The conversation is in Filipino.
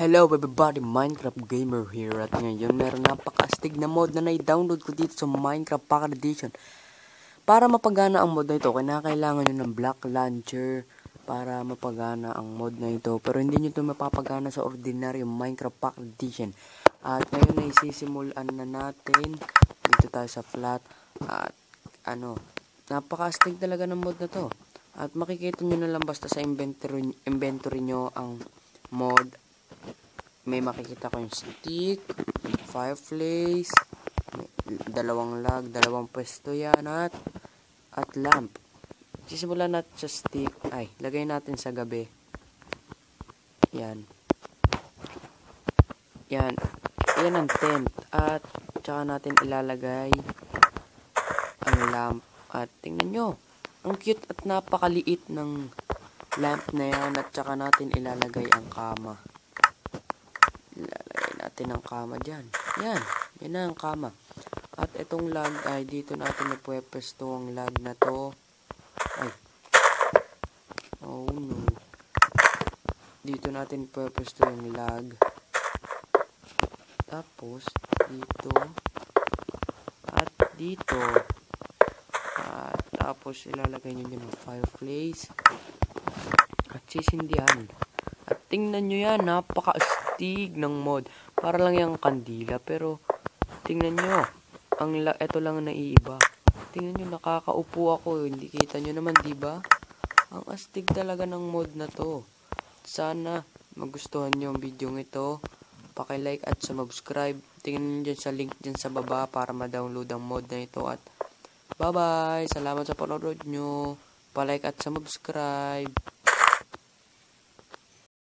Hello everybody, Minecraft Gamer here. At ngayon meron napaka-astig na mod na nai-download ko dito sa Minecraft Pocket Edition. Para mapagana ang mod na ito, kailangan nyo ng Block Launcher para mapagana ang mod na ito. Pero hindi nyo ito mapapagana sa ordinary Minecraft Pocket Edition. At ngayon ay sisimulan na natin. Dito tayo sa flat. At napaka-astig talaga ng mod na to. At makikita nyo na lang basta sa inventory nyo ang mod. May makikita ko yung stick, fireplace, dalawang log, dalawang pwesto yan, at lamp. Sisimulan natin sa stick. Lagay natin sa gabi. Yan. Yan ang tent. At tsaka natin ilalagay ang lamp. At tingnan nyo, ang cute at napakaliit ng lamp na yan. At tsaka natin ilalagay ang kama. Ilalagay natin ang kama dyan. Yan na ang kama. At itong log ay dito natin ipwepesto ang log na to. Oh no. Dito natin ipwepesto yung log. Tapos dito. At dito. At tapos ilalagay nyo dyan ang fireplace. At sisindihan. At tingnan nyo yan, napaka-astig ng mod. Para lang yung kandila, pero tingnan nyo, ito lang ang naiiba. Tingnan nyo, nakakaupo ako. Hindi kita nyo naman, diba? Ang astig talaga ng mod na to. Sana magustuhan nyo ang video ito. Paki-like at subscribe. Tingnan nyo dyan sa link dyan sa baba para ma-download ang mod na ito. At bye-bye! Salamat sa panonood nyo. Pa-like at subscribe.